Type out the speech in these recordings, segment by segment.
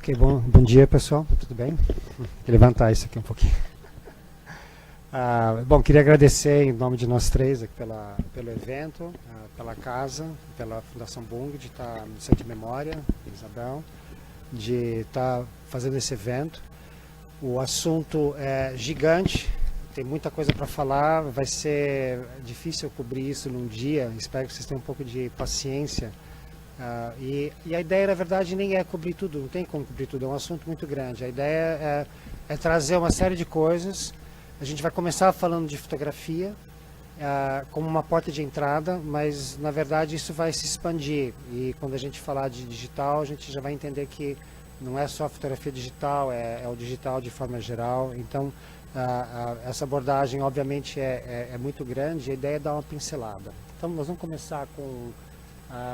Ok, bom dia, pessoal. Tudo bem? Vou levantar isso aqui um pouquinho. Bom, queria agradecer em nome de nós três aqui pelo evento, pela casa, pela Fundação Bung, de estar no Centro de Memória, Isabel, de estar fazendo esse evento. O assunto é gigante, tem muita coisa para falar, vai ser difícil cobrir isso num dia, espero que vocês tenham um pouco de paciência. E a ideia, na verdade, nem é cobrir tudo, não tem como cobrir tudo, é um assunto muito grande. A ideia é trazer uma série de coisas. A gente vai começar falando de fotografia como uma porta de entrada, mas na verdade isso vai se expandir. E quando a gente falar de digital, a gente já vai entender que não é só fotografia digital, é o digital de forma geral. Então, essa abordagem, obviamente, é muito grande. A ideia é dar uma pincelada. Então, nós vamos começar com...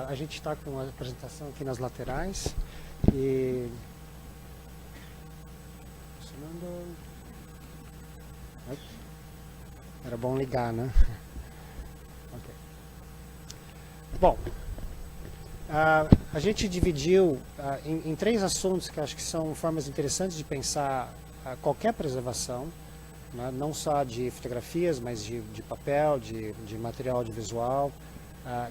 a gente está com a apresentação aqui nas laterais. E... Era bom ligar, né? Okay. Bom, a gente dividiu em três assuntos que acho que são formas interessantes de pensar qualquer preservação, né? Não só de fotografias, mas de papel, de material audiovisual,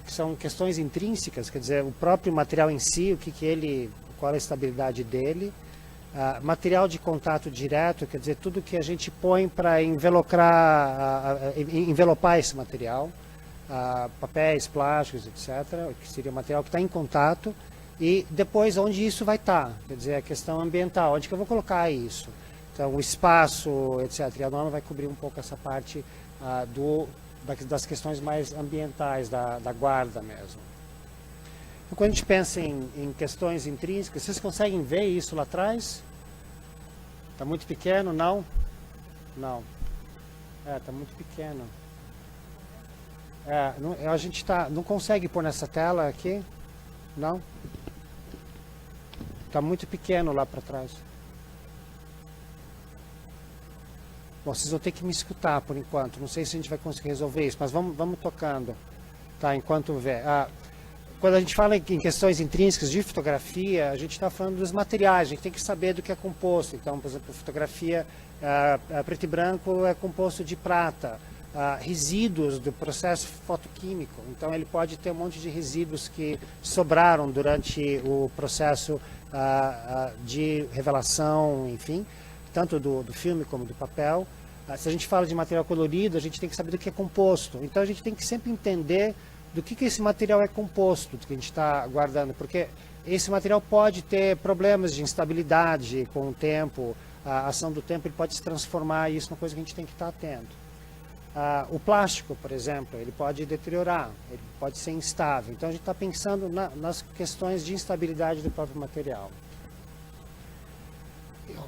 que são questões intrínsecas, quer dizer, o próprio material em si, qual é a estabilidade dele. Material de contato direto, quer dizer, tudo que a gente põe para envelopar esse material, papéis, plásticos, etc., que seria o material que está em contato, e depois onde isso vai estar, quer dizer, a questão ambiental, onde que eu vou colocar isso, então o espaço, etc., e a norma vai cobrir um pouco essa parte das questões mais ambientais, da guarda mesmo. Quando a gente pensa em questões intrínsecas, vocês conseguem ver isso lá atrás? Está muito pequeno? Não? Não. Está muito pequeno. A gente não consegue pôr nessa tela aqui? Não? Está muito pequeno lá para trás. Bom, vocês vão ter que me escutar por enquanto. Não sei se a gente vai conseguir resolver isso, mas vamos tocando, tá? Enquanto vê. Quando a gente fala em questões intrínsecas de fotografia, a gente está falando dos materiais, a gente tem que saber do que é composto. Então, por exemplo, fotografia preto e branco é composto de prata, resíduos do processo fotoquímico. Então, ele pode ter um monte de resíduos que sobraram durante o processo de revelação, enfim, tanto do filme como do papel. Se a gente fala de material colorido, a gente tem que saber do que é composto. Então, a gente tem que sempre entender do que esse material é composto, do que a gente está guardando, porque esse material pode ter problemas de instabilidade com o tempo, a ação do tempo ele pode se transformar, e isso é uma coisa que a gente tem que estar atento. O plástico, por exemplo, ele pode deteriorar, ele pode ser instável, então a gente está pensando nas questões de instabilidade do próprio material.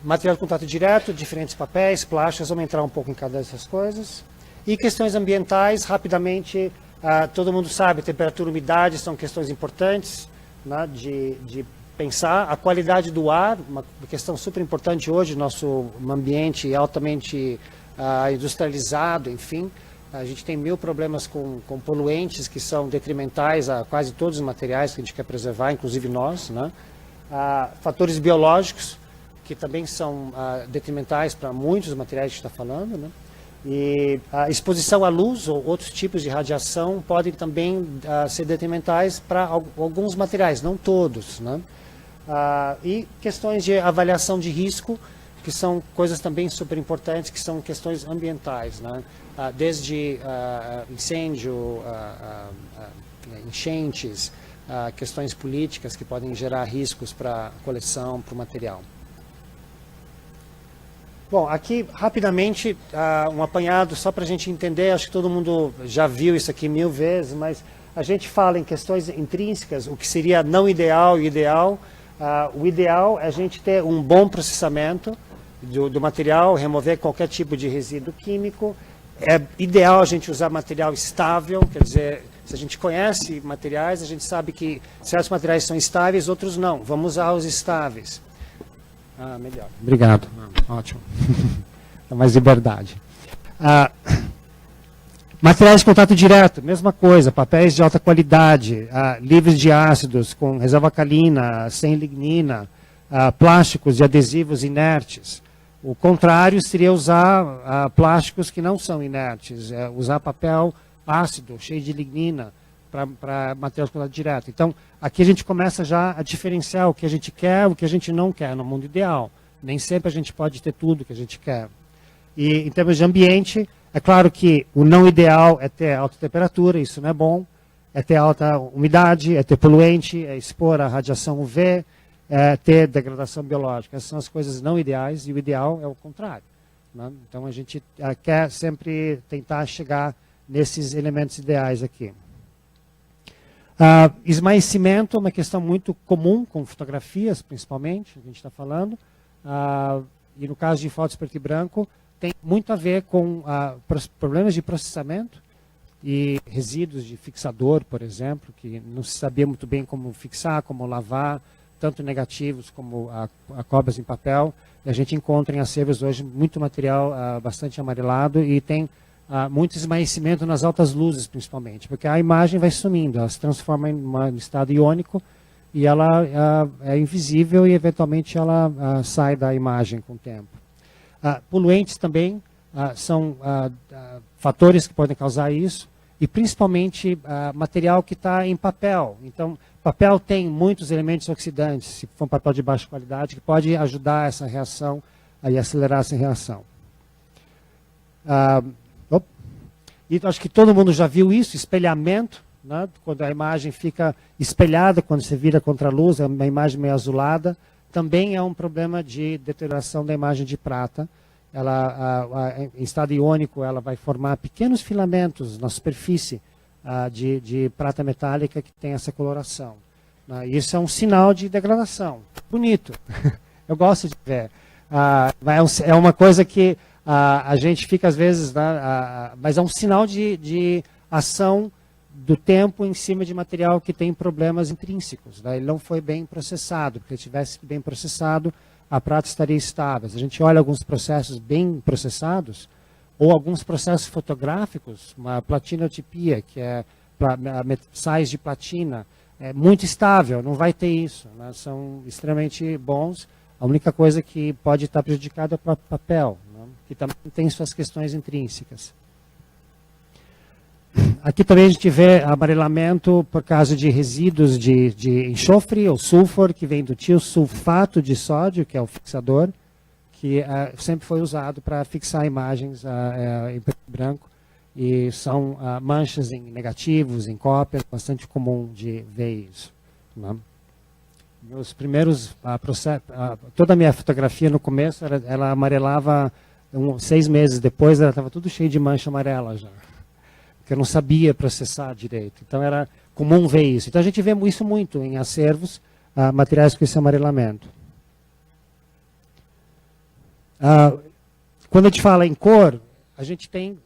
Material de contato direto, diferentes papéis, plásticos, vamos entrar um pouco em cada dessas coisas. E questões ambientais, rapidamente... todo mundo sabe, temperatura e umidade são questões importantes, né, de pensar. A qualidade do ar, uma questão super importante hoje, nosso ambiente altamente industrializado, enfim. A gente tem 1000 problemas com poluentes que são detrimentais a quase todos os materiais que a gente quer preservar, inclusive nós, né. Fatores biológicos, que também são detrimentais para muitos materiais que a gente está falando, né. E a exposição à luz ou outros tipos de radiação podem também ser detrimentais para alguns materiais, não todos, né? E questões de avaliação de risco, que são coisas também super importantes, que são questões ambientais, né? Desde incêndio, enchentes, questões políticas que podem gerar riscos para a coleção, para o material. Bom, aqui rapidamente um apanhado só para a gente entender, acho que todo mundo já viu isso aqui 1000 vezes, mas a gente fala em questões intrínsecas, o que seria não ideal e ideal. O ideal é a gente ter um bom processamento do material, remover qualquer tipo de resíduo químico. É ideal a gente usar material estável, quer dizer, se a gente conhece materiais, a gente sabe que certos materiais são estáveis, outros não. Vamos usar os estáveis. Melhor. Obrigado. Ótimo. Dá mais liberdade. Materiais de contato direto, mesma coisa. Papéis de alta qualidade, livres de ácidos, com reserva alcalina, sem lignina, plásticos e adesivos inertes. O contrário seria usar plásticos que não são inertes, usar papel ácido, cheio de lignina, para material de contato direto. Então, aqui a gente começa já a diferenciar o que a gente quer, o que a gente não quer no mundo ideal. Nem sempre a gente pode ter tudo que a gente quer. E em termos de ambiente, é claro que o não ideal é ter alta temperatura, isso não é bom, é ter alta umidade, é ter poluente, é expor a radiação UV, é ter degradação biológica. Essas são as coisas não ideais e o ideal é o contrário, né? Então a gente quer sempre tentar chegar nesses elementos ideais aqui. Esmaecimento é uma questão muito comum com fotografias, principalmente, a gente está falando. E no caso de fotos preto e branco, tem muito a ver com problemas de processamento e resíduos de fixador, por exemplo, que não se sabia muito bem como fixar, como lavar, tanto negativos como cópias em papel. E a gente encontra em acervos hoje muito material bastante amarelado e tem muito esmaecimento nas altas luzes, principalmente, porque a imagem vai sumindo, ela se transforma em um estado iônico e ela é invisível e, eventualmente, ela sai da imagem com o tempo. Poluentes também são fatores que podem causar isso, e principalmente material que está em papel. Então, papel tem muitos elementos oxidantes, se for um papel de baixa qualidade, que pode ajudar essa reação e acelerar essa reação. E acho que todo mundo já viu isso, espelhamento, né? Quando a imagem fica espelhada, quando você vira contra a luz, é uma imagem meio azulada, também é um problema de deterioração da imagem de prata. Ela, em estado iônico, ela vai formar pequenos filamentos na superfície de prata metálica que tem essa coloração. Isso é um sinal de degradação. Bonito. Eu gosto de ver. É uma coisa que a gente fica, às vezes, mas é um sinal de ação do tempo em cima de material que tem problemas intrínsecos. Ele não foi bem processado, porque se tivesse bem processado, a prata estaria estável. A gente olha alguns processos bem processados, ou alguns processos fotográficos, uma platinotipia, que é sais de platina, é muito estável, não vai ter isso, né? São extremamente bons. A única coisa que pode estar prejudicada é o papel, né? Que também tem suas questões intrínsecas. Aqui também a gente vê amarelamento por causa de resíduos de enxofre ou sulfur, que vem do tiosulfato de sódio, que é o fixador, que sempre foi usado para fixar imagens em preto e branco. E são manchas em negativos, em cópias, bastante comum de ver isso, né? Meus primeiros toda a minha fotografia no começo, ela amarelava 6 meses depois, ela estava tudo cheio de mancha amarela já. Porque eu não sabia processar direito. Então era comum ver isso. Então a gente vê isso muito em acervos, materiais com esse amarelamento. Quando a gente fala em cor, a gente tem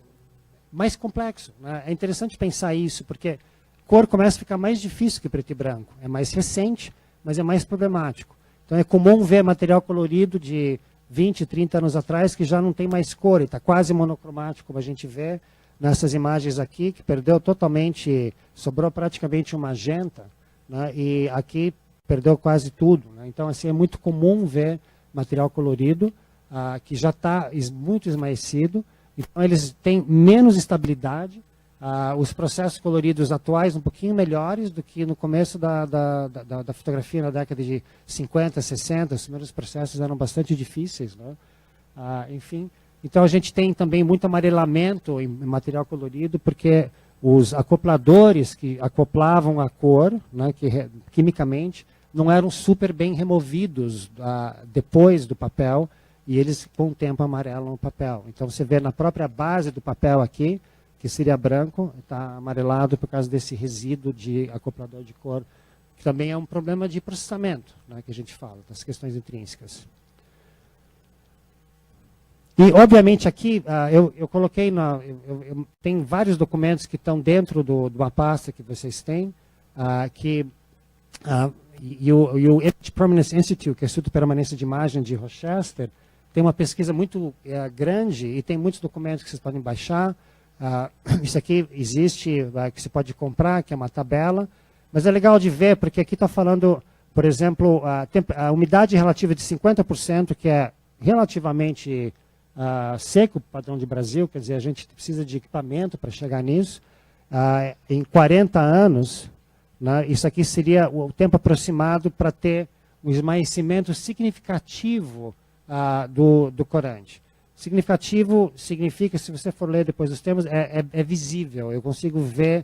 mais complexo, né? É interessante pensar isso, porque cor começa a ficar mais difícil que preto e branco. É mais recente, mas é mais problemático. Então é comum ver material colorido de 20, 30 anos atrás que já não tem mais cor, e está quase monocromático, como a gente vê nessas imagens aqui, que perdeu totalmente, sobrou praticamente um magenta, né? E aqui perdeu quase tudo, né? Então assim, é muito comum ver material colorido que já está muito esmaecido, então eles têm menos estabilidade. Os processos coloridos atuais um pouquinho melhores do que no começo da fotografia na década de 50, 60, os primeiros processos eram bastante difíceis, né? Enfim, então a gente tem também muito amarelamento em material colorido, porque os acopladores que acoplavam a cor, né, quimicamente, não eram super bem removidos depois do papel, e eles com o tempo amarelam o papel. Então você vê na própria base do papel aqui, que seria branco, está amarelado por causa desse resíduo de acoplador de cor, que também é um problema de processamento, né, que a gente fala, das questões intrínsecas. E, obviamente, aqui, eu coloquei, tem vários documentos que estão dentro de uma pasta que vocês têm, e o Image Permanence Institute, que é o Instituto de Permanência de Imagem de Rochester, tem uma pesquisa muito grande e tem muitos documentos que vocês podem baixar. Isso aqui existe, que você pode comprar, que é uma tabela, mas é legal de ver, porque aqui está falando, por exemplo, a umidade relativa de 50%, que é relativamente seco, padrão de Brasil, quer dizer, a gente precisa de equipamento para chegar nisso. Em 40 anos, né, isso aqui seria o tempo aproximado para ter um esmaecimento significativo do corante. Significativo significa, se você for ler depois os termos, é visível, eu consigo ver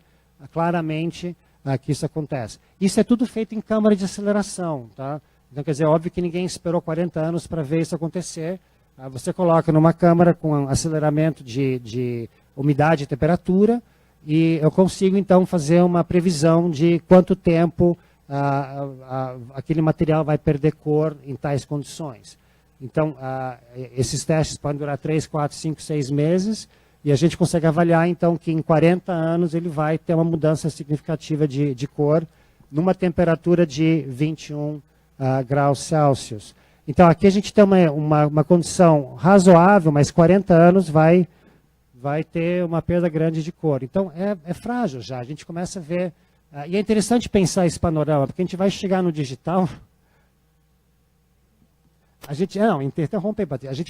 claramente que isso acontece. Isso é tudo feito em câmara de aceleração, tá? Então, quer dizer, óbvio que ninguém esperou 40 anos para ver isso acontecer. Você coloca numa câmara com aceleramento de umidade e temperatura e eu consigo, então, fazer uma previsão de quanto tempo aquele material vai perder cor em tais condições. Então, esses testes podem durar 3, 4, 5, 6 meses e a gente consegue avaliar, então, que em 40 anos ele vai ter uma mudança significativa de cor numa temperatura de 21 graus Celsius. Então, aqui a gente tem uma condição razoável, mas 40 anos vai ter uma perda grande de cor. Então, é frágil já. A gente começa a ver... e é interessante pensar esse panorama, porque a gente vai chegar no digital... A gente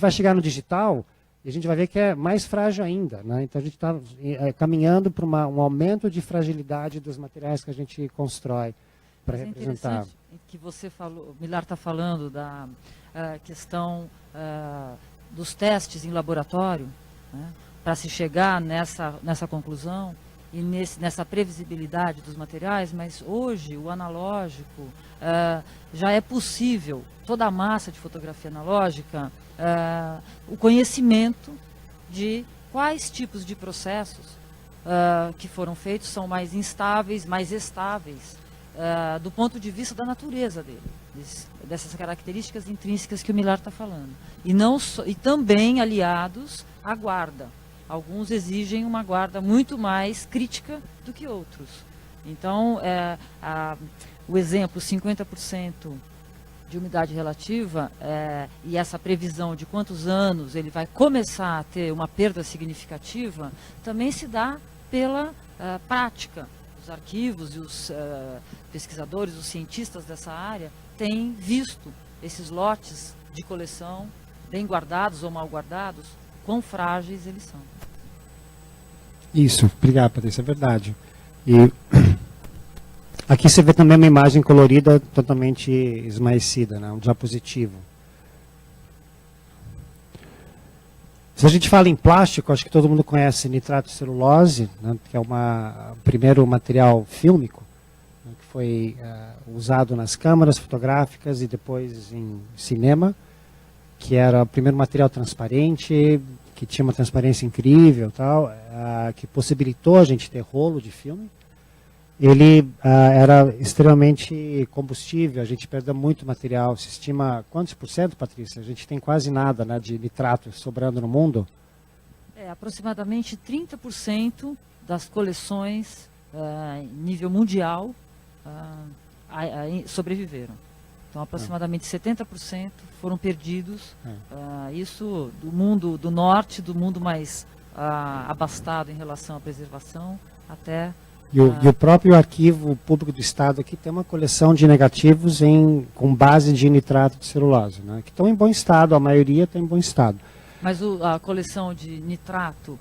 vai chegar no digital e a gente vai ver que é mais frágil ainda, né? Então a gente está caminhando para um aumento de fragilidade dos materiais que a gente constrói para representar. É interessante que você falou, o Millar está falando da questão dos testes em laboratório, né, para se chegar nessa conclusão e nessa previsibilidade dos materiais, mas hoje o analógico já é possível, toda a massa de fotografia analógica, o conhecimento de quais tipos de processos que foram feitos são mais instáveis, mais estáveis, do ponto de vista da natureza dele, dessas características intrínsecas que o Millar está falando. E também aliados à guarda. Alguns exigem uma guarda muito mais crítica do que outros. Então, o exemplo 50% de umidade relativa e essa previsão de quantos anos ele vai começar a ter uma perda significativa, também se dá pela prática. Os arquivos e os pesquisadores, os cientistas dessa área, têm visto esses lotes de coleção, bem guardados ou mal guardados, quão frágeis eles são. Isso, obrigado, Patrícia, é verdade. E aqui você vê também uma imagem colorida totalmente esmaecida, né? Um diapositivo. Se a gente fala em plástico, acho que todo mundo conhece nitrato de celulose, né? Que é o primeiro material fílmico, né? Que foi usado nas câmaras fotográficas e depois em cinema, que era o primeiro material transparente, que tinha uma transparência incrível, tal, que possibilitou a gente ter rolo de filme. Ele era extremamente combustível, a gente perdeu muito material. Se estima quantos por cento, Patrícia? A gente tem quase nada, né, de nitrato sobrando no mundo. Aproximadamente 30% das coleções em nível mundial sobreviveram. Então, aproximadamente 70% foram perdidos, isso do mundo do norte, do mundo mais abastado em relação à preservação, até... E o próprio arquivo público do Estado aqui tem uma coleção de negativos com base de nitrato de celulose, né, que estão em bom estado, a maioria está em bom estado. Mas a coleção de nitrato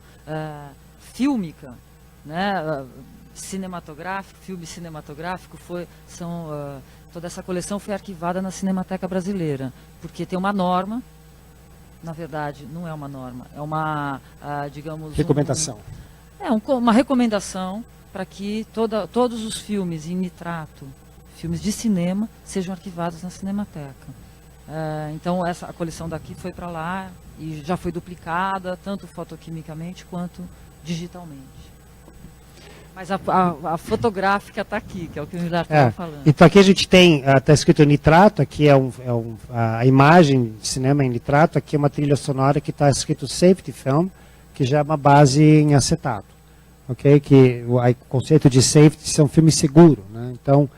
fílmica, né, filme cinematográfico, toda essa coleção foi arquivada na Cinemateca Brasileira, porque tem uma norma, na verdade, não é uma norma, é uma, digamos... Recomendação. Uma recomendação para que todos os filmes em nitrato, filmes de cinema, sejam arquivados na Cinemateca. Então, a coleção daqui foi para lá e já foi duplicada, tanto fotoquimicamente quanto digitalmente. Mas a fotográfica está aqui, que é o que o Millar estava falando. Então aqui a gente tem, está escrito nitrato, aqui a imagem de cinema em nitrato, aqui é uma trilha sonora que está escrito safety film, que já é uma base em acetato. Okay? Que o conceito de safety é um filme seguro, né? Então,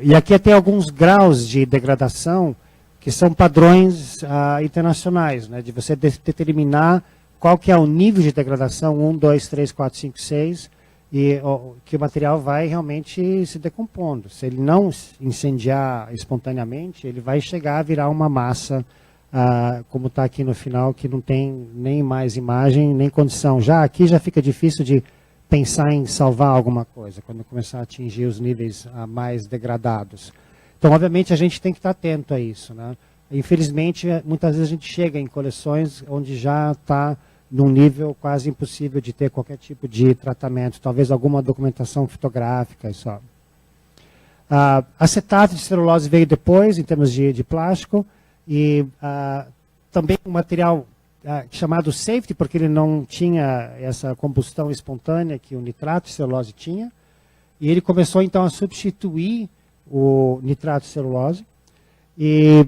e aqui tem alguns graus de degradação que são padrões internacionais, né? De você determinar qual que é o nível de degradação, 1, 2, 3, 4, 5, 6, e que o material vai realmente se decompondo. Se ele não incendiar espontaneamente, ele vai chegar a virar uma massa, como está aqui no final, que não tem nem mais imagem, nem condição. Já aqui já fica difícil de pensar em salvar alguma coisa, quando começar a atingir os níveis mais degradados. Então, obviamente, a gente tem que estar atento a isso, né? Infelizmente, muitas vezes a gente chega em coleções onde já está num nível quase impossível de ter qualquer tipo de tratamento, talvez alguma documentação fotográfica e só. Acetato de celulose veio depois, em termos de plástico, e também um material chamado safety, porque ele não tinha essa combustão espontânea que o nitrato de celulose tinha, e ele começou então a substituir o nitrato de celulose, e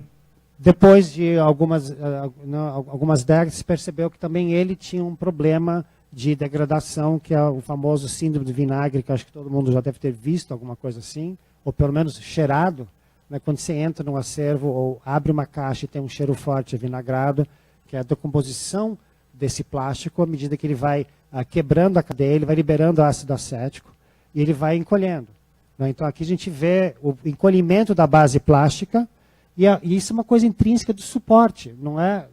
depois de algumas décadas se percebeu que também ele tinha um problema de degradação, que é o famoso síndrome do vinagre, que acho que todo mundo já deve ter visto alguma coisa assim, ou pelo menos cheirado, né, quando você entra num acervo ou abre uma caixa e tem um cheiro forte avinagrado, que é a decomposição desse plástico, à medida que ele vai quebrando a cadeia, ele vai liberando ácido acético e ele vai encolhendo. Né? Então aqui a gente vê o encolhimento da base plástica, e isso é uma coisa intrínseca do suporte, não é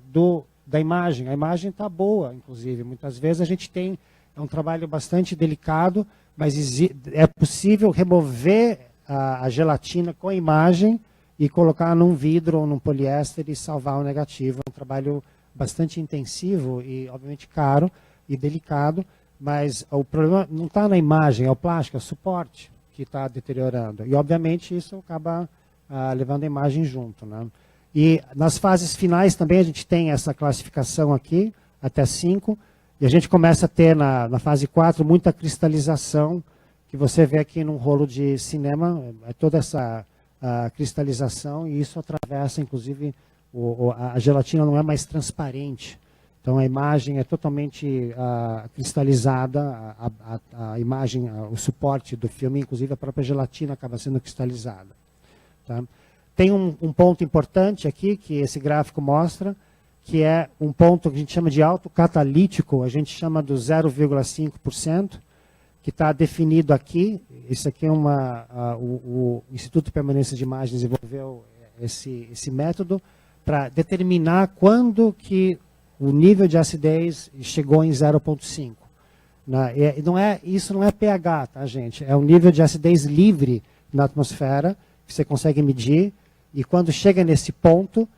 da imagem. A imagem está boa, inclusive. Muitas vezes a gente tem um trabalho bastante delicado, mas é possível remover a gelatina com a imagem e colocar num vidro ou num poliéster e salvar o negativo. É um trabalho bastante intensivo e, obviamente, caro e delicado, mas o problema não está na imagem, é o plástico, é o suporte que está deteriorando. E, obviamente, isso acaba levando a imagem junto, né? E nas fases finais também a gente tem essa classificação aqui, até 5, e a gente começa a ter na fase 4 muita cristalização, que você vê aqui num rolo de cinema, é toda essa cristalização, e isso atravessa, inclusive, a gelatina não é mais transparente. Então a imagem é totalmente cristalizada, a imagem, o suporte do filme, inclusive a própria gelatina acaba sendo cristalizada. Tá? Tem um ponto importante aqui, que esse gráfico mostra, que é um ponto que a gente chama de autocatalítico, a gente chama do 0,5%, que está definido aqui. Isso aqui é o Instituto de Permanência de Imagens desenvolveu esse método para determinar quando que o nível de acidez chegou em 0,5. Isso não é pH, tá, gente? É o nível de acidez livre na atmosfera, que você consegue medir, e quando chega nesse ponto,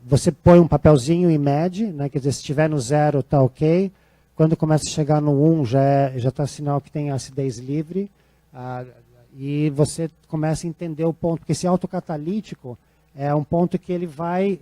você põe um papelzinho e mede, né? Quer dizer, se estiver no 0 está ok, quando começa a chegar no 1 já está sinal que tem acidez livre, e você começa a entender o ponto, porque esse autocatalítico é um ponto que ele vai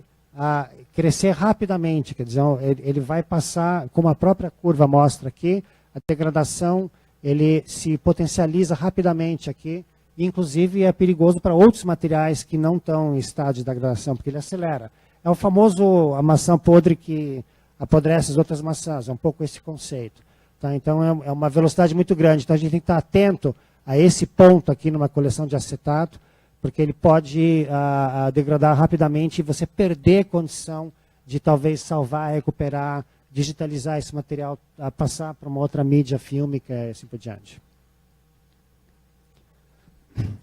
crescer rapidamente, quer dizer, ele vai passar, como a própria curva mostra aqui, a degradação, ele se potencializa rapidamente aqui, inclusive é perigoso para outros materiais que não estão em estado de degradação, porque ele acelera. É o famoso a maçã podre que apodrece as outras maçãs, é um pouco esse conceito. Tá? Então é uma velocidade muito grande, então a gente tem que estar atento a esse ponto aqui numa coleção de acetato, porque ele pode degradar rapidamente e você perder condição de talvez salvar, recuperar, digitalizar esse material, passar para uma outra mídia fílmica e assim por diante.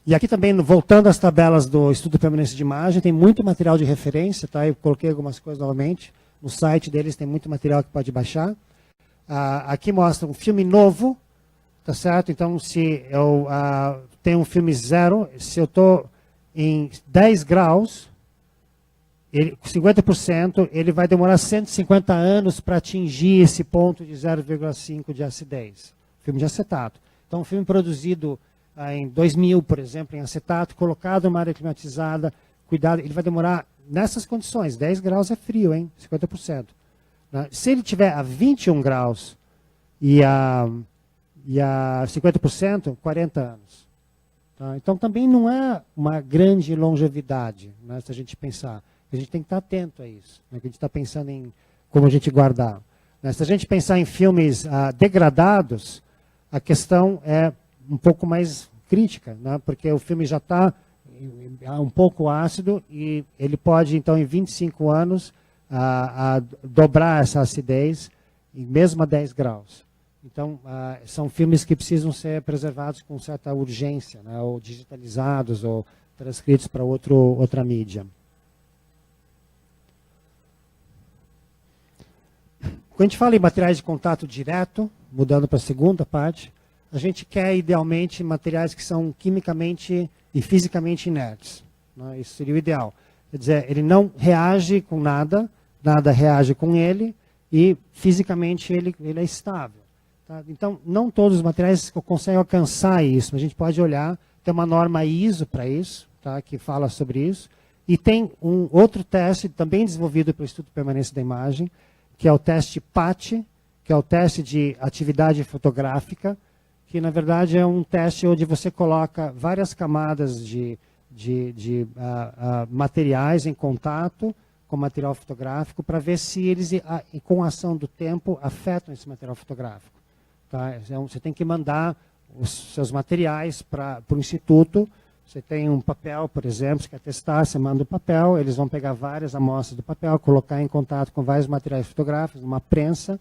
E aqui também, voltando às tabelas do Estudo de Permanência de Imagem, tem muito material de referência, tá? Eu coloquei algumas coisas novamente. No site deles tem muito material que pode baixar. Aqui mostra um filme novo, tá certo? Então, se eu tenho um filme 0, se eu estou em 10 graus, 50%, ele vai demorar 150 anos para atingir esse ponto de 0,5 de acidez. Filme de acetato. Então, um filme produzido em 2000, por exemplo, em acetato, colocado em uma área climatizada, cuidado, ele vai demorar nessas condições. 10 graus é frio, hein? 50%. Né? Se ele tiver a 21 graus e a 50%, 40 anos. Tá? Então também não é uma grande longevidade, né, se a gente pensar. A gente tem que estar atento a isso. Né, que a gente está pensando em como a gente guardar. Né? Se a gente pensar em filmes degradados, a questão é um pouco mais crítica, né? Porque o filme já está um pouco ácido e ele pode, então, em 25 anos, dobrar essa acidez, mesmo a 10 graus. Então, são filmes que precisam ser preservados com certa urgência, né, ou digitalizados, ou transcritos para outra mídia. Quando a gente fala em materiais de contato direto, mudando para a segunda parte, a gente quer, idealmente, materiais que são quimicamente e fisicamente inertes, né? Isso seria o ideal. Quer dizer, ele não reage com nada, nada reage com ele, e fisicamente ele é estável. Tá? Então, não todos os materiais conseguem alcançar isso. A gente pode olhar, tem uma norma ISO para isso, tá? Que fala sobre isso. E tem um outro teste, também desenvolvido pelo Instituto de Permanência da Imagem, que é o teste PAT, que é o teste de atividade fotográfica, que na verdade é um teste onde você coloca várias camadas de materiais em contato com material fotográfico para ver se eles, com a ação do tempo, afetam esse material fotográfico. Tá? Então, você tem que mandar os seus materiais para o instituto. Você tem um papel, por exemplo, você quer testar, você manda o papel, eles vão pegar várias amostras do papel, colocar em contato com vários materiais fotográficos, uma prensa,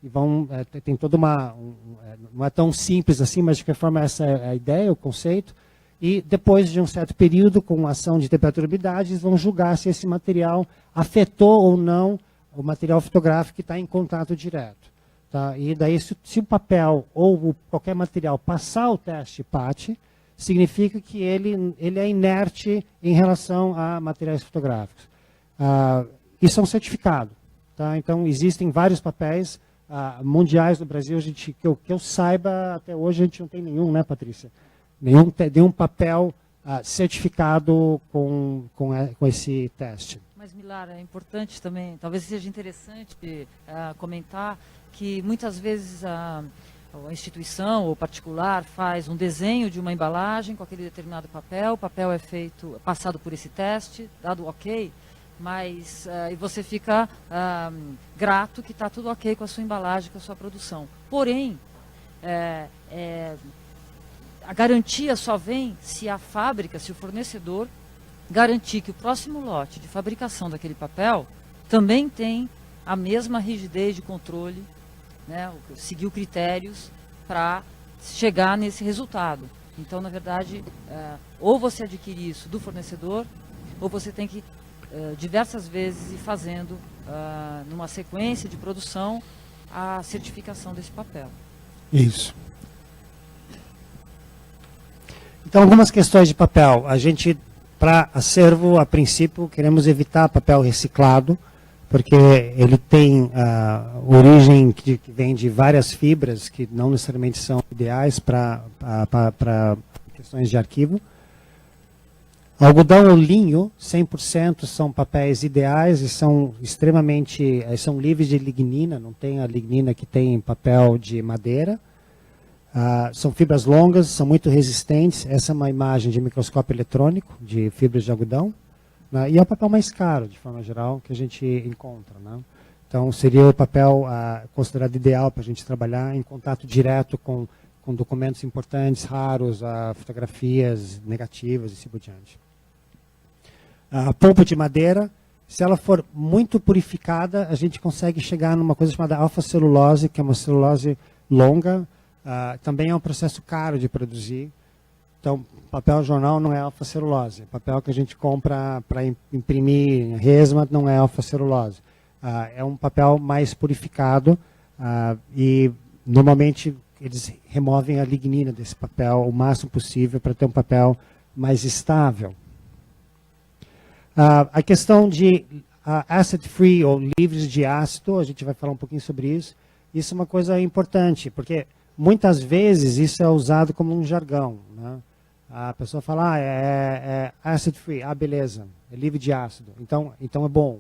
e vão, tem toda não é tão simples assim, mas de qualquer forma essa é a ideia, o conceito, e depois de um certo período, com ação de temperatura e umidade, eles vão julgar se esse material afetou ou não o material fotográfico que está em contato direto. Tá? E daí, se o papel ou qualquer material passar o teste PAT, significa que ele é inerte em relação a materiais fotográficos. Isso é um certificado. Tá? Então, existem vários papéis mundiais no Brasil, que eu saiba, até hoje a gente não tem nenhum, né, Patrícia? Nenhum papel certificado com esse teste. Mas, Milar, é importante também, talvez seja interessante comentar que muitas vezes a instituição ou particular faz um desenho de uma embalagem com aquele determinado papel, o papel é passado por esse teste, dado ok, mas e você fica grato que está tudo ok com a sua embalagem, com a sua produção. Porém, a garantia só vem se a fábrica, se o fornecedor garantir que o próximo lote de fabricação daquele papel também tem a mesma rigidez de controle, né, seguiu critérios para chegar nesse resultado. Então, na verdade, ou você adquire isso do fornecedor, ou você tem que diversas vezes ir fazendo, numa sequência de produção, a certificação desse papel. Isso. Então, algumas questões de papel. A gente, para acervo, a princípio, queremos evitar papel reciclado, porque ele tem origem que vem de várias fibras que não necessariamente são ideais para questões de arquivo. Algodão ou linho, 100% são papéis ideais e são são livres de lignina, não tem a lignina que tem em papel de madeira. São fibras longas, são muito resistentes. Essa é uma imagem de microscópio eletrônico de fibras de algodão. Né? E é o papel mais caro, de forma geral, que a gente encontra. Né? Então, seria o papel considerado ideal para a gente trabalhar em contato direto com documentos importantes, raros, fotografias negativas e assim por diante. A polpa de madeira, se ela for muito purificada, a gente consegue chegar numa coisa chamada alfa-celulose, que é uma celulose longa. Também é um processo caro de produzir. Então, papel jornal não é alfa-celulose. Papel que a gente compra para imprimir resma não é alfa-celulose. É um papel mais purificado e, normalmente, eles removem a lignina desse papel o máximo possível para ter um papel mais estável. A questão de acid-free ou livres de ácido, a gente vai falar um pouquinho sobre isso. Isso é uma coisa importante, porque muitas vezes isso é usado como um jargão. Né? A pessoa fala, é acid-free, beleza, é livre de ácido, então é bom.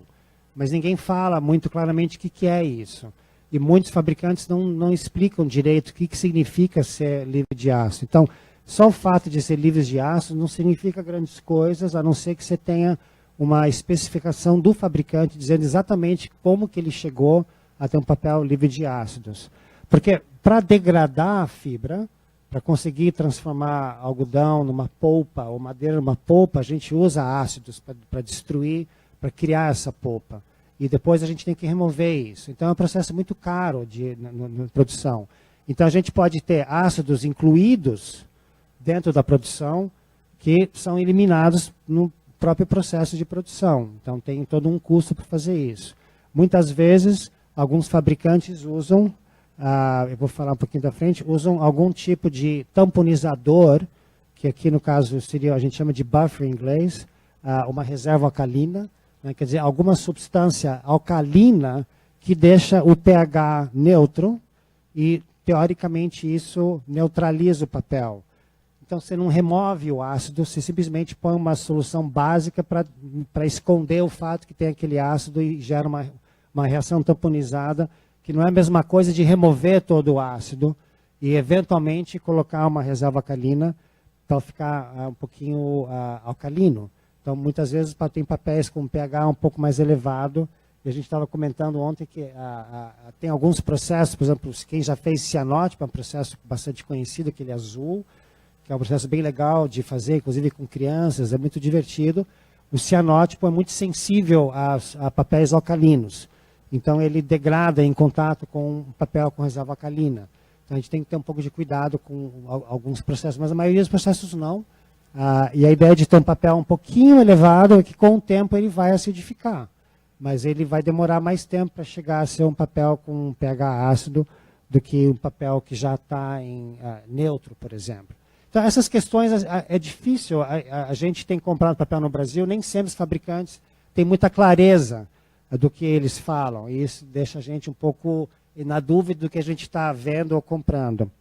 Mas ninguém fala muito claramente o que é isso. E muitos fabricantes não explicam direito o que significa ser livre de ácido. Então, só o fato de ser livre de ácido não significa grandes coisas, a não ser que você tenha uma especificação do fabricante dizendo exatamente como que ele chegou a ter um papel livre de ácidos. Porque para degradar a fibra, para conseguir transformar algodão numa polpa ou madeira numa polpa, a gente usa ácidos para destruir, para criar essa polpa. E depois a gente tem que remover isso. Então é um processo muito caro na produção. Então a gente pode ter ácidos incluídos dentro da produção que são eliminados no próprio processo de produção. Então tem todo um custo para fazer isso. Muitas vezes, alguns fabricantes usam, eu vou falar um pouquinho da frente, usam algum tipo de tamponizador, que aqui no caso seria, a gente chama de buffer em inglês, uma reserva alcalina, né, quer dizer, alguma substância alcalina que deixa o pH neutro e, teoricamente, isso neutraliza o papel. Então, você não remove o ácido, você simplesmente põe uma solução básica para esconder o fato que tem aquele ácido e gera uma reação tamponizada, que não é a mesma coisa de remover todo o ácido e, eventualmente, colocar uma reserva alcalina para ficar um pouquinho alcalino. Então, muitas vezes, tem papéis com pH um pouco mais elevado, e a gente estava comentando ontem que tem alguns processos, por exemplo, quem já fez cianótipo, é um processo bastante conhecido, aquele azul, que é um processo bem legal de fazer, inclusive com crianças, é muito divertido. O cianótipo é muito sensível a papéis alcalinos. Então, ele degrada em contato com o papel com reserva alcalina. Então, a gente tem que ter um pouco de cuidado com alguns processos, mas a maioria dos processos não. E a ideia de ter um papel um pouquinho elevado é que, com o tempo, ele vai acidificar. Mas ele vai demorar mais tempo para chegar a ser um papel com pH ácido do que um papel que já está em neutro, por exemplo. Então, essas questões é difícil. A gente tem comprado papel no Brasil, nem sempre os fabricantes têm muita clareza do que eles falam. E isso deixa a gente um pouco na dúvida do que a gente está vendo ou comprando.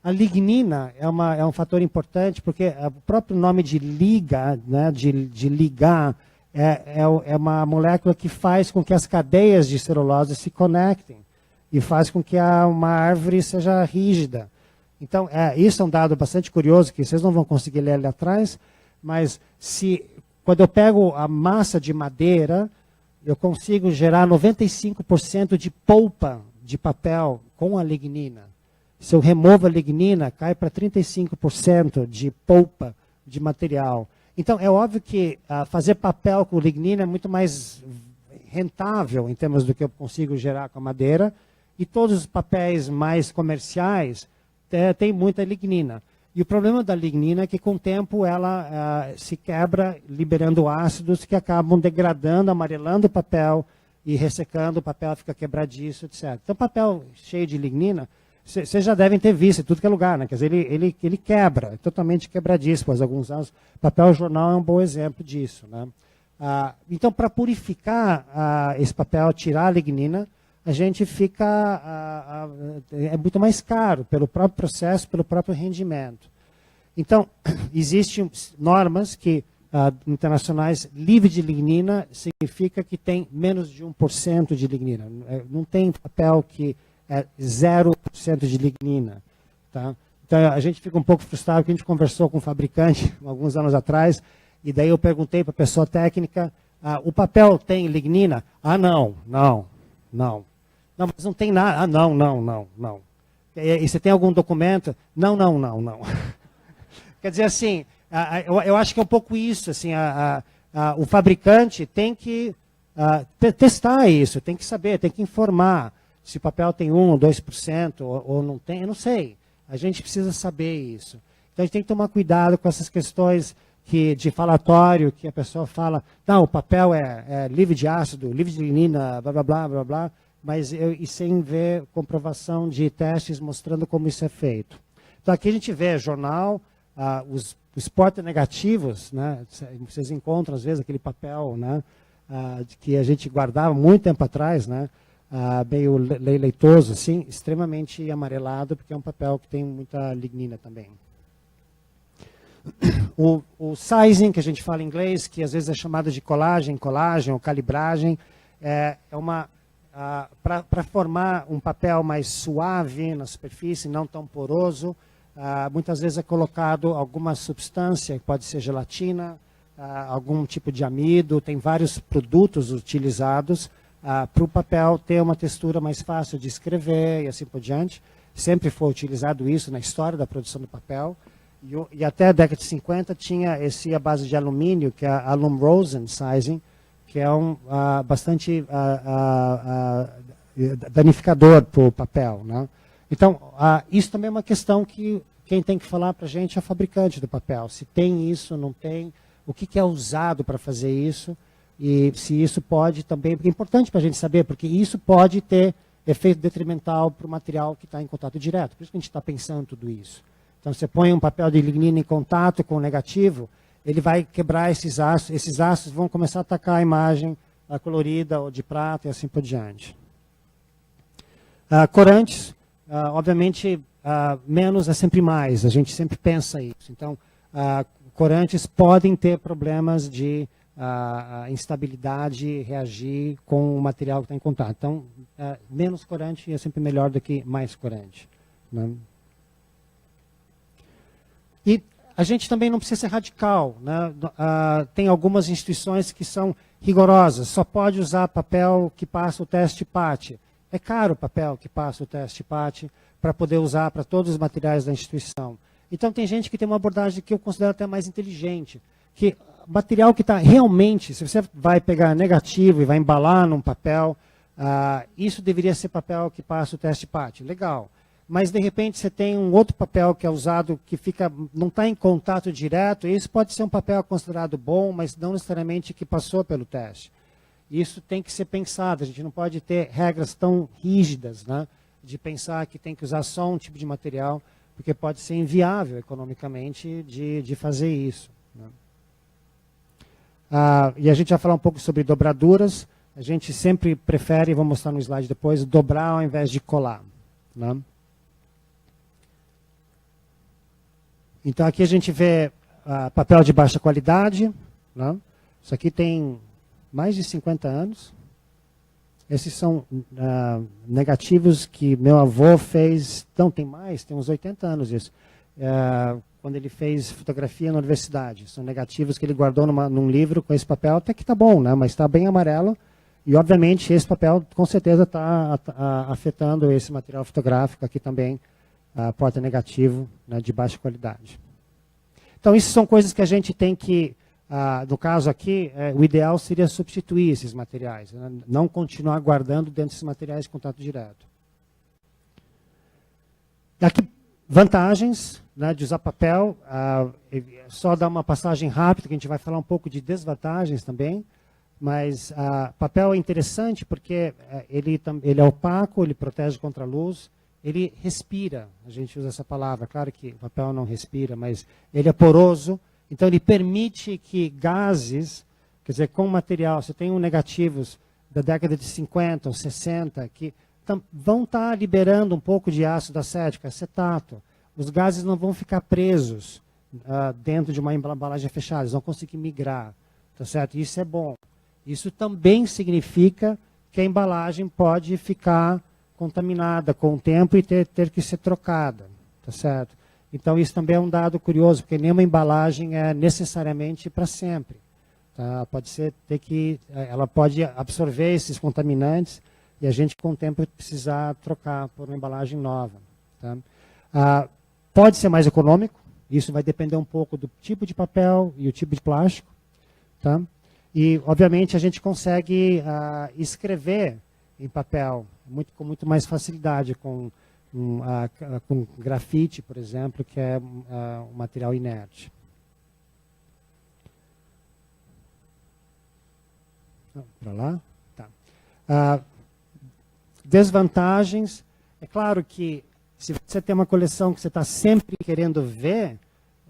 A lignina é um fator importante, porque o próprio nome de liga, né, de ligar, é uma molécula que faz com que as cadeias de celulose se conectem e faz com que uma árvore seja rígida. Então, isso é um dado bastante curioso, que vocês não vão conseguir ler ali atrás, mas quando eu pego a massa de madeira, eu consigo gerar 95% de polpa de papel com a lignina. Se eu removo a lignina, cai para 35% de polpa de material. Então, é óbvio que fazer papel com lignina é muito mais rentável em termos do que eu consigo gerar com a madeira, e todos os papéis mais comerciais têm muita lignina. E o problema da lignina é que, com o tempo, ela se quebra, liberando ácidos que acabam degradando, amarelando o papel e ressecando o papel, fica quebradiço, etc. Então, papel cheio de lignina, vocês já devem ter visto em tudo que é lugar, né? Quer dizer, ele quebra, é totalmente quebradiço. Após alguns anos, papel jornal é um bom exemplo disso, né? Então, para purificar esse papel, tirar a lignina, a gente é muito mais caro pelo próprio processo, pelo próprio rendimento. Então, existem normas internacionais, livre de lignina significa que tem menos de 1% de lignina. Não tem papel que é 0% de lignina. Tá? Então, a gente fica um pouco frustrado, porque a gente conversou com um fabricante alguns anos atrás, e daí eu perguntei para a pessoa técnica, o papel tem lignina? Não. Não, mas não tem nada. Não. E você tem algum documento? Não. Quer dizer assim, eu acho que é um pouco isso. Assim, o fabricante tem que testar isso, tem que saber, tem que informar se o papel tem 1% ou 2% ou não tem, eu não sei. A gente precisa saber isso. Então a gente tem que tomar cuidado com essas questões de falatório, que a pessoa fala, não, o papel é livre de ácido, livre de lignina, blá, blá, blá, blá, blá, mas e sem ver comprovação de testes mostrando como isso é feito. Então aqui a gente vê jornal, os porta-negativos, né, vocês encontram às vezes aquele papel, né, que a gente guardava muito tempo atrás, né, meio leitoso, assim, extremamente amarelado, porque é um papel que tem muita lignina também. O sizing, que a gente fala em inglês, que às vezes é chamado de colagem ou calibragem, é uma para formar um papel mais suave na superfície, não tão poroso. Muitas vezes é colocado alguma substância, que pode ser gelatina, algum tipo de amido, tem vários produtos utilizados para o papel ter uma textura mais fácil de escrever e assim por diante. Sempre foi utilizado isso na história da produção do papel. E até a década de 50 tinha esse à base de alumínio, que é a Alum-Rosen sizing, que é bastante danificador para o papel, né? Então, isso também é uma questão que quem tem que falar para a gente é o fabricante do papel. Se tem isso, não tem, o que é usado para fazer isso, e se isso pode também, porque é importante para a gente saber, porque isso pode ter efeito detrimental para o material que está em contato direto. Por isso que a gente está pensando tudo isso. Então, você põe um papel de lignina em contato com o negativo, ele vai quebrar esses ácidos vão começar a atacar a imagem colorida ou de prata e assim por diante. Corantes, obviamente, menos é sempre mais, a gente sempre pensa isso. Então, corantes podem ter problemas de instabilidade, reagir com o material que está em contato. Então, menos corante é sempre melhor do que mais corante, né? E a gente também não precisa ser radical, né? Tem algumas instituições que são rigorosas, só pode usar papel que passa o teste PAT. É caro o papel que passa o teste PAT para poder usar para todos os materiais da instituição. Então tem gente que tem uma abordagem que eu considero até mais inteligente, que material que está realmente, se você vai pegar negativo e vai embalar num papel, isso deveria ser papel que passa o teste PAT. Legal. Mas, de repente, você tem um outro papel que é usado, que não está em contato direto, e isso pode ser um papel considerado bom, mas não necessariamente que passou pelo teste. Isso tem que ser pensado, a gente não pode ter regras tão rígidas, né, de pensar que tem que usar só um tipo de material, porque pode ser inviável economicamente de fazer isso, né. E a gente vai falar um pouco sobre dobraduras. A gente sempre prefere, vou mostrar no slide depois, dobrar ao invés de colar, né. Então aqui a gente vê papel de baixa qualidade, né? Isso aqui tem mais de 50 anos. Esses são negativos que meu avô fez, não, tem mais, tem uns 80 anos isso, quando ele fez fotografia na universidade. São negativos que ele guardou num livro com esse papel, até que está bom, né? Mas está bem amarelo. E obviamente esse papel com certeza está afetando esse material fotográfico aqui também. Porta negativo, né, de baixa qualidade. Então, isso são coisas que a gente tem que, no caso aqui, o ideal seria substituir esses materiais, né, não continuar guardando dentro desses materiais de contato direto. Aqui, vantagens, né, de usar papel, só dar uma passagem rápida, que a gente vai falar um pouco de desvantagens também, mas papel é interessante porque ele é opaco, ele protege contra a luz, ele respira, a gente usa essa palavra, claro que o papel não respira, mas ele é poroso, então ele permite que gases, quer dizer, com material, você tem negativos da década de 50 ou 60, que vão estar liberando um pouco de ácido acético, acetato. Os gases não vão ficar presos dentro de uma embalagem fechada, eles vão conseguir migrar, tá certo? Isso é bom. Isso também significa que a embalagem pode ficar contaminada com o tempo e ter que ser trocada, tá certo? Então isso também é um dado curioso, porque nenhuma embalagem é necessariamente para sempre, tá? Ela pode absorver esses contaminantes e a gente com o tempo precisar trocar por uma embalagem nova, tá? Pode ser mais econômico, isso vai depender um pouco do tipo de papel e o tipo de plástico, tá? E obviamente a gente consegue escrever em papel com muito mais facilidade, com grafite, por exemplo, que é um material inerte. Para lá? Tá. Desvantagens. É claro que se você tem uma coleção que você está sempre querendo ver,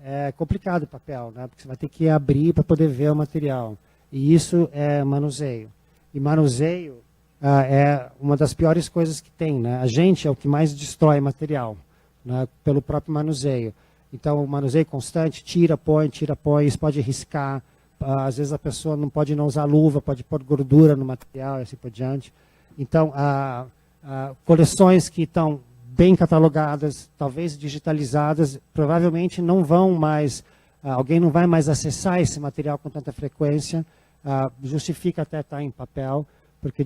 é complicado o papel, né? Porque você vai ter que abrir para poder ver o material. E isso é manuseio. E manuseio é uma das piores coisas que tem, né? A gente é o que mais destrói material, né, pelo próprio manuseio. Então, o manuseio constante, tira, põe, isso pode riscar. Às vezes a pessoa não pode não usar luva, pode pôr gordura no material e assim por diante. Então, coleções que estão bem catalogadas, talvez digitalizadas, provavelmente não vão mais, alguém não vai mais acessar esse material com tanta frequência, justifica até estar em papel, porque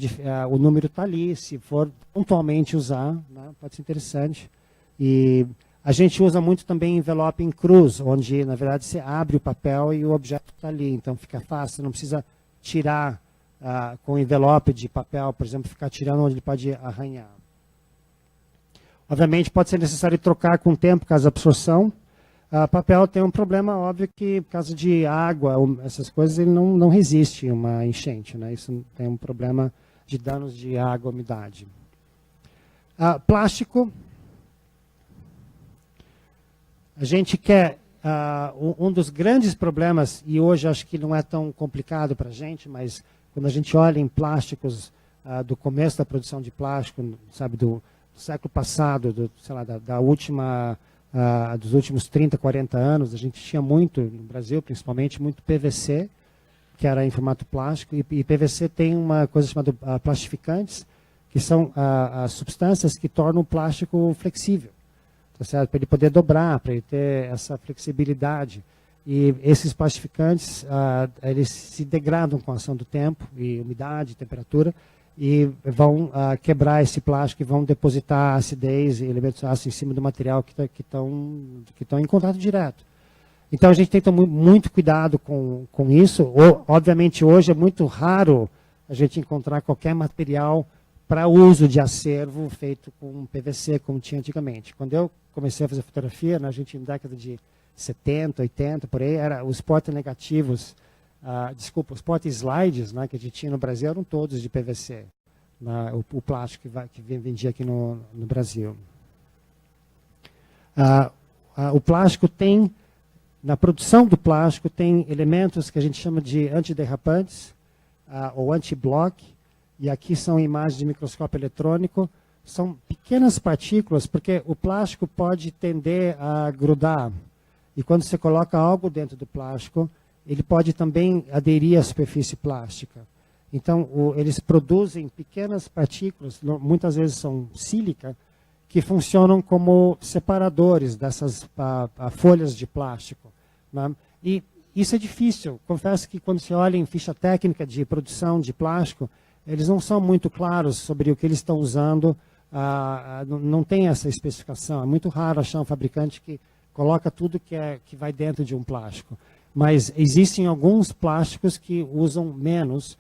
o número está ali, se for pontualmente usar, né, pode ser interessante. E a gente usa muito também envelope em cruz, onde, na verdade, você abre o papel e o objeto está ali, então fica fácil, você não precisa tirar com envelope de papel, por exemplo, ficar tirando onde ele pode arranhar. Obviamente, pode ser necessário trocar com o tempo, caso absorção. Papel tem um problema, óbvio, que por causa de água, essas coisas, ele não resiste a uma enchente, né? Isso tem um problema de danos de água, umidade. Plástico. A gente quer... um dos grandes problemas, e hoje acho que não é tão complicado para a gente, mas quando a gente olha em plásticos do começo da produção de plástico, sabe, do século passado, sei lá, dos últimos 30, 40 anos, a gente tinha muito, no Brasil principalmente, muito PVC, que era em formato plástico, e PVC tem uma coisa chamada plastificantes, que são as substâncias que tornam o plástico flexível, tá certo? Para ele poder dobrar, para ele ter essa flexibilidade. E esses plastificantes, eles se degradam com a ação do tempo, e umidade, temperatura, e vão quebrar esse plástico e vão depositar acidez e elementos ácidos em cima do material que estão em contato direto. Então a gente tem que ter muito cuidado com isso. Obviamente hoje é muito raro a gente encontrar qualquer material para uso de acervo feito com PVC, como tinha antigamente. Quando eu comecei a fazer fotografia, a gente na década de 70, 80, por aí, os porta-negativos, os porta-slides, né, que a gente tinha no Brasil eram todos de PVC, o plástico que vendia aqui no Brasil. O plástico tem, na produção do plástico, tem elementos que a gente chama de antiderrapantes ou anti-block, e aqui são imagens de microscópio eletrônico. São pequenas partículas, porque o plástico pode tender a grudar. E quando você coloca algo dentro do plástico, ele pode também aderir à superfície plástica. Então, eles produzem pequenas partículas, muitas vezes são sílica, que funcionam como separadores dessas folhas de plástico, né? E isso é difícil. Confesso que quando você olha em ficha técnica de produção de plástico, eles não são muito claros sobre o que eles estão usando, não tem essa especificação. É muito raro achar um fabricante que coloca tudo que vai dentro de um plástico. Mas existem alguns plásticos que usam menos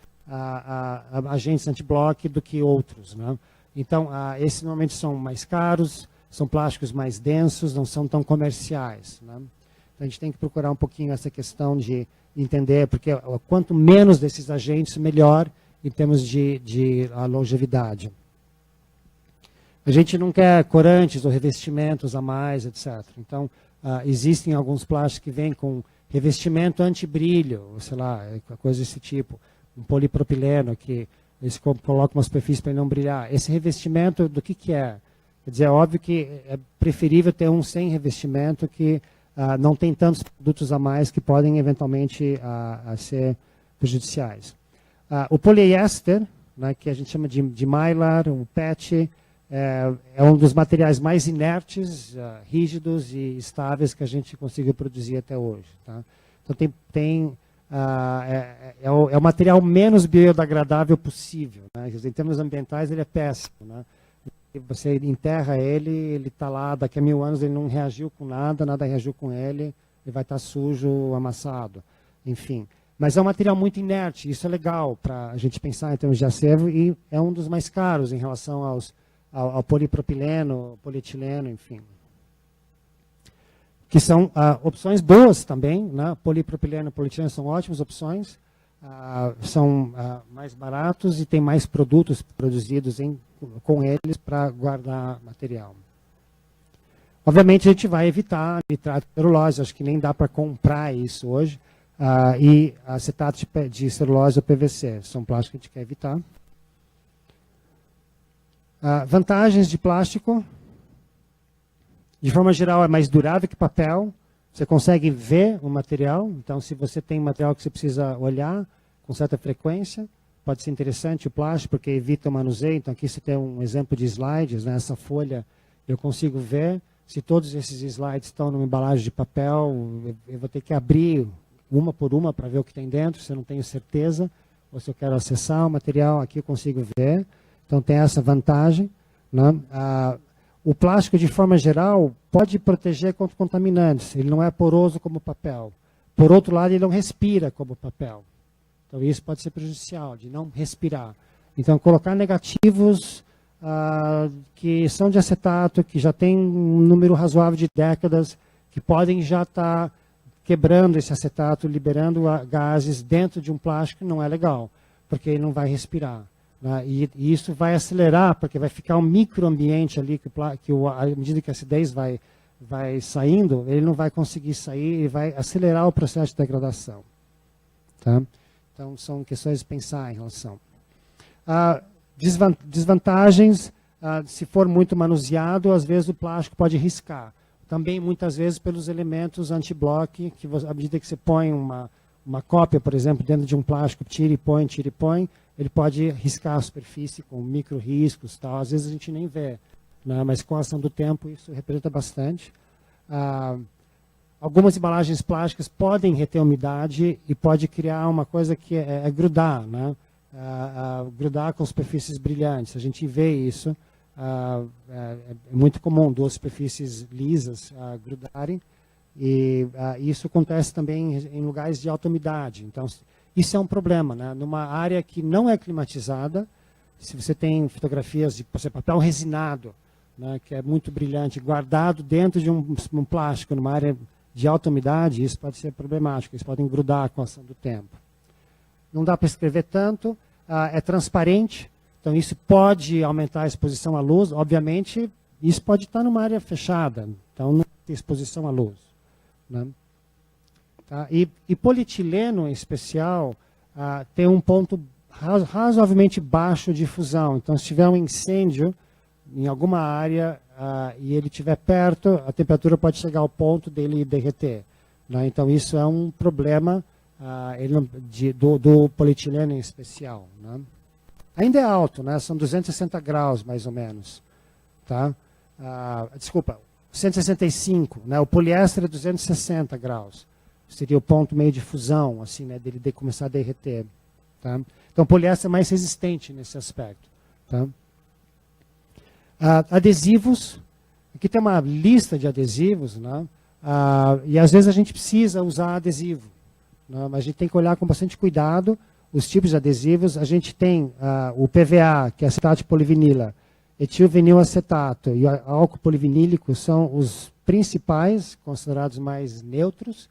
agentes anti-block do que outros, né? Então, esses normalmente são mais caros, são plásticos mais densos, não são tão comerciais, né? Então, a gente tem que procurar um pouquinho essa questão de entender, porque quanto menos desses agentes, melhor em termos de longevidade. A gente não quer corantes ou revestimentos a mais, etc. Então, existem alguns plásticos que vêm com revestimento anti-brilho, sei lá, coisa desse tipo. Um polipropileno, que eles colocam uma superfície para ele não brilhar. Esse revestimento, do que é? Quer dizer, é óbvio que é preferível ter um sem revestimento que não tem tantos produtos a mais que podem eventualmente ser prejudiciais. O poliéster, né, que a gente chama de mylar, o PET, é um dos materiais mais inertes, rígidos e estáveis que a gente conseguiu produzir até hoje, tá? Então é o material menos biodegradável possível, né? Em termos ambientais ele é péssimo, né? Você enterra ele está lá, daqui a 1000 anos ele não reagiu com nada, nada reagiu com ele vai estar sujo, amassado, enfim. Mas é um material muito inerte, isso é legal para a gente pensar em termos de acervo, e é um dos mais caros em relação ao polipropileno, polietileno, enfim. Que são opções boas também, né? Polipropileno e polietileno são ótimas opções, são mais baratos e tem mais produtos produzidos com eles para guardar material. Obviamente a gente vai evitar nitrato de celulose, acho que nem dá para comprar isso hoje, e acetato de celulose ou PVC, são plásticos que a gente quer evitar. Vantagens de plástico: de forma geral é mais durável que papel, você consegue ver o material, então se você tem material que você precisa olhar com certa frequência, pode ser interessante o plástico porque evita o manuseio. Então aqui você tem um exemplo de slides, né? Essa folha eu consigo ver, se todos esses slides estão numa embalagem de papel, eu vou ter que abrir uma por uma para ver o que tem dentro, se eu não tenho certeza, ou se eu quero acessar o material, aqui eu consigo ver. Então tem essa vantagem, né? O plástico, de forma geral, pode proteger contra contaminantes. Ele não é poroso como papel. Por outro lado, ele não respira como papel. Então isso pode ser prejudicial, de não respirar. Então colocar negativos que são de acetato, que já tem um número razoável de décadas, que podem já estar quebrando esse acetato, liberando gases dentro de um plástico, não é legal, porque ele não vai respirar. Né? E isso vai acelerar, porque vai ficar um microambiente ali, à medida que a acidez vai saindo, ele não vai conseguir sair e vai acelerar o processo de degradação. Tá? Então, são questões de pensar em relação. Desvantagens, se for muito manuseado, às vezes o plástico pode riscar. Também, muitas vezes, pelos elementos anti-block, que à medida que você põe uma cópia, por exemplo, dentro de um plástico, tira e põe, ele pode riscar a superfície com micro-riscos, tal. Às vezes a gente nem vê, né? Mas com a ação do tempo isso representa bastante. Algumas embalagens plásticas podem reter umidade e pode criar uma coisa que é grudar, né? Grudar com superfícies brilhantes. A gente vê isso. É muito comum duas superfícies lisas grudarem. E isso acontece também em lugares de alta umidade. Então, isso é um problema, né? Numa área que não é climatizada, se você tem fotografias de, por exemplo, papel resinado, né, que é muito brilhante, guardado dentro de um plástico, numa área de alta umidade, isso pode ser problemático, eles podem grudar com a ação do tempo. Não dá para escrever tanto, é transparente, então isso pode aumentar a exposição à luz, obviamente, isso pode estar numa área fechada, então não tem exposição à luz. Né? Tá? E polietileno, em especial, tem um ponto razoavelmente baixo de fusão. Então, se tiver um incêndio em alguma área e ele estiver perto, a temperatura pode chegar ao ponto dele derreter. Né? Então, isso é um problema do polietileno em especial. Né? Ainda é alto, né? São 260 graus, mais ou menos. Tá? Desculpa, 165, né? O poliéster é 260 graus. Seria o ponto meio de fusão, assim, né? Dele começar a derreter. Tá? Então, o poliéster é mais resistente nesse aspecto. Tá? Adesivos. Aqui tem uma lista de adesivos, né? E às vezes a gente precisa usar adesivo. Né? Mas a gente tem que olhar com bastante cuidado os tipos de adesivos. A gente tem o PVA, que é acetato de polivinila, etilvinilacetato e álcool polivinílico são os principais, considerados mais neutros.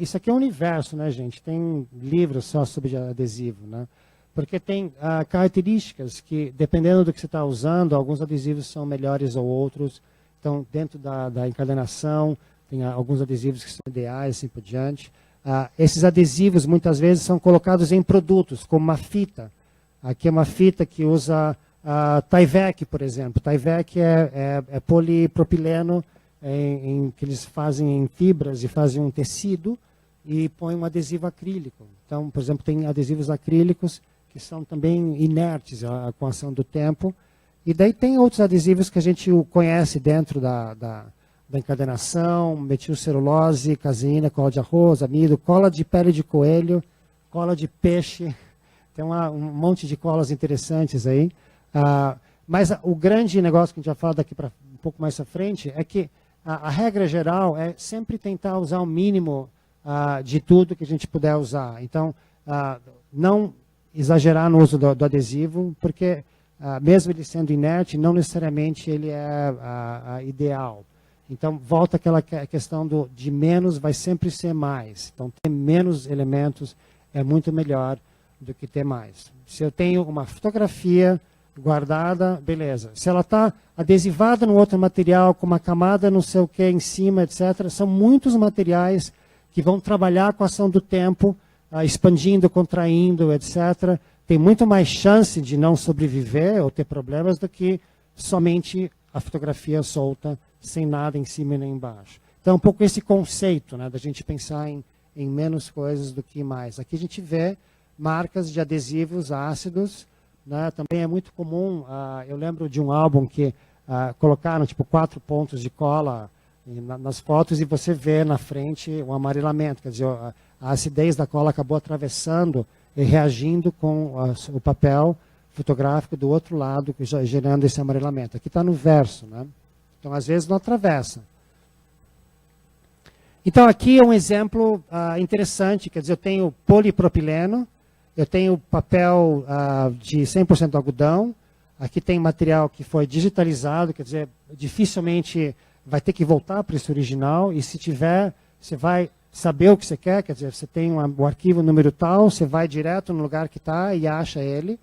Isso aqui é um universo, né, gente? Tem livros só sobre adesivo, né? Porque tem características que, dependendo do que você está usando, alguns adesivos são melhores ou outros. Então, dentro da encadernação, tem alguns adesivos que são ideais, assim por diante. Esses adesivos, muitas vezes, são colocados em produtos, como uma fita. Aqui é uma fita que usa Tyvek, por exemplo. Tyvek é polipropileno, que eles fazem em fibras e fazem um tecido e põem um adesivo acrílico. Então, por exemplo, tem adesivos acrílicos que são também inertes com a ação do tempo. E daí tem outros adesivos que a gente conhece dentro da encadernação, metilcelulose, caseína, cola de arroz, amido, cola de pele de coelho, cola de peixe. Tem um monte de colas interessantes aí. Mas o grande negócio que a gente vai falar daqui para um pouco mais à frente é que a regra geral é sempre tentar usar o mínimo de tudo que a gente puder usar. Então, não exagerar no uso do adesivo, porque mesmo ele sendo inerte, não necessariamente ele é ideal. Então, volta aquela questão de menos vai sempre ser mais. Então, ter menos elementos é muito melhor do que ter mais. Se eu tenho uma fotografia guardada, beleza. Se ela está adesivada no outro material, com uma camada não sei o que em cima, etc., são muitos materiais que vão trabalhar com a ação do tempo, expandindo, contraindo, etc. Tem muito mais chance de não sobreviver ou ter problemas do que somente a fotografia solta, sem nada em cima e nem embaixo. Então, um pouco esse conceito, né, da gente pensar em menos coisas do que mais. Aqui a gente vê marcas de adesivos ácidos, né, também é muito comum, eu lembro de um álbum que colocaram tipo 4 pontos de cola nas fotos e você vê na frente o amarelamento, quer dizer, a acidez da cola acabou atravessando e reagindo com o papel fotográfico do outro lado, gerando esse amarelamento. Aqui está no verso, né? Então, às vezes, não atravessa. Então, aqui é um exemplo interessante, quer dizer, eu tenho polipropileno, eu tenho papel de 100% algodão, Aqui tem material que foi digitalizado, quer dizer, dificilmente vai ter que voltar para esse original, e se tiver, você vai saber o que você quer dizer, você tem o arquivo número tal, você vai direto no lugar que está e acha ele,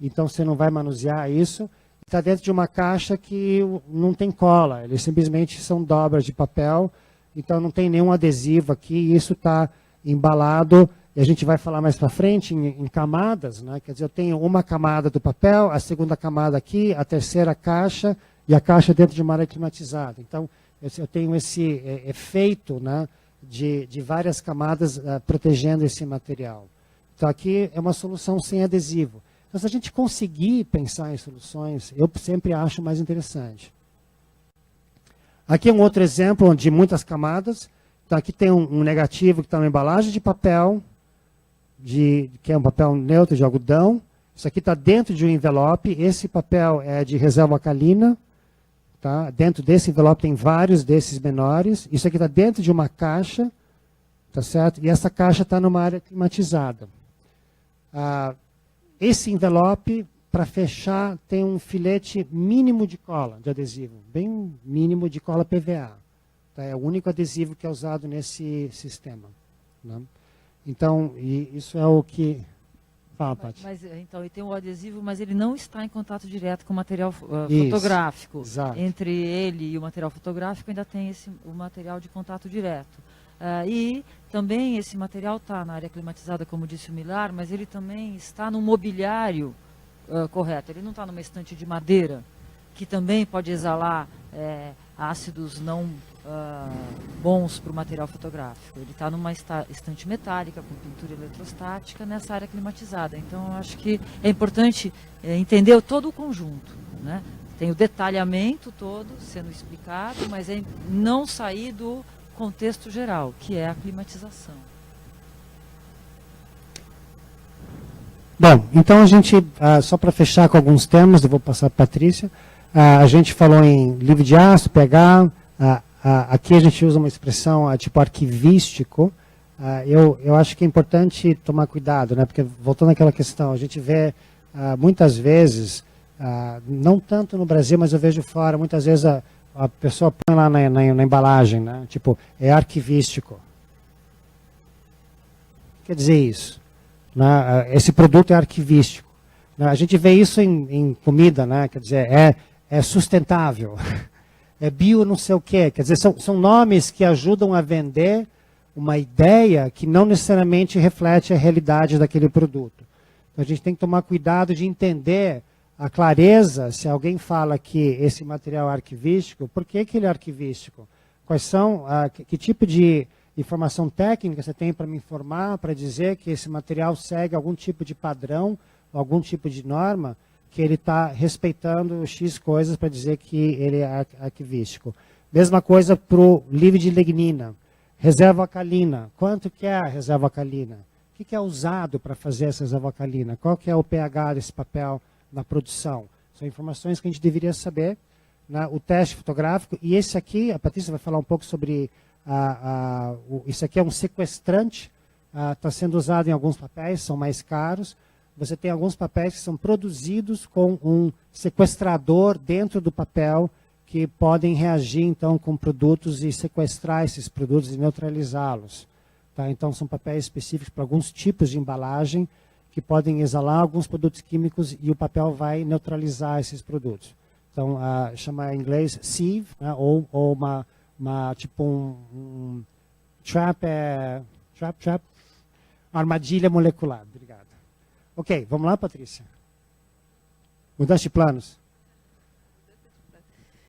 então você não vai manusear isso. Está dentro de uma caixa que não tem cola, eles simplesmente são dobras de papel, então não tem nenhum adesivo aqui, e isso está embalado, e a gente vai falar mais para frente em camadas, né? Quer dizer, eu tenho uma camada do papel, a segunda camada aqui, a terceira caixa, e a caixa dentro de uma área climatizada. Então, eu tenho esse efeito, né, de várias camadas protegendo esse material. Então, aqui é uma solução sem adesivo. Então, se a gente conseguir pensar em soluções, eu sempre acho mais interessante. Aqui é um outro exemplo de muitas camadas. Então, aqui tem um negativo que está na embalagem de papel, que é um papel neutro de algodão. Isso aqui está dentro de um envelope. Esse papel é de reserva alcalina. Tá? Dentro desse envelope tem vários desses menores. Isso aqui está dentro de uma caixa. Tá certo? E essa caixa está numa área climatizada. Esse envelope, para fechar, tem um filete mínimo de cola, de adesivo. Bem mínimo de cola PVA. Tá? É o único adesivo que é usado nesse sistema. Né? Então, isso é o que... Fala, Paty. Então, ele tem o adesivo, mas ele não está em contato direto com o material fotográfico. Exato. Entre ele e o material fotográfico ainda tem o material de contato direto. E também esse material está na área climatizada, como disse o Milar, mas ele também está no mobiliário correto. Ele não está numa estante de madeira, que também pode exalar ácidos não bons para o material fotográfico. Ele está numa estante metálica, com pintura eletrostática, nessa área climatizada. Então, eu acho que é importante entender todo o conjunto, né? Tem o detalhamento todo sendo explicado, mas não sair do contexto geral, que é a climatização. Bom, então a gente, só para fechar com alguns temas, eu vou passar para a Patrícia, a gente falou em livre de aço, pH, aqui a gente usa uma expressão tipo arquivístico. Eu acho que é importante tomar cuidado, né? Porque voltando àquela questão, a gente vê muitas vezes, não tanto no Brasil, mas eu vejo fora, muitas vezes a pessoa põe lá na embalagem, né? Tipo, é arquivístico. Quer dizer isso? Né? Esse produto é arquivístico. Né? A gente vê isso em comida, né? Quer dizer, é sustentável. É bio não sei o quê. Quer dizer, são nomes que ajudam a vender uma ideia que não necessariamente reflete a realidade daquele produto. Então, a gente tem que tomar cuidado de entender a clareza, se alguém fala que esse material é arquivístico, por que ele é arquivístico? Quais são, que tipo de informação técnica você tem para me informar, para dizer que esse material segue algum tipo de padrão, algum tipo de norma, que ele está respeitando X coisas para dizer que ele é arquivístico. Mesma coisa para o livre de lignina. Reserva alcalina. Quanto que é a reserva alcalina? O que é usado para fazer essa reserva alcalina? Qual que é o pH desse papel na produção? São informações que a gente deveria saber. Né? O teste fotográfico. E esse aqui, a Patrícia vai falar um pouco sobre... isso aqui é um sequestrante. Está sendo usado em alguns papéis, são mais caros. Você tem alguns papéis que são produzidos com um sequestrador dentro do papel que podem reagir, então, com produtos e sequestrar esses produtos e neutralizá-los. Tá? Então, são papéis específicos para alguns tipos de embalagem que podem exalar alguns produtos químicos e o papel vai neutralizar esses produtos. Então, chama em inglês sieve, né? ou tipo um trap, uma armadilha molecular. Obrigado. Ok, vamos lá, Patrícia? Mudança de planos.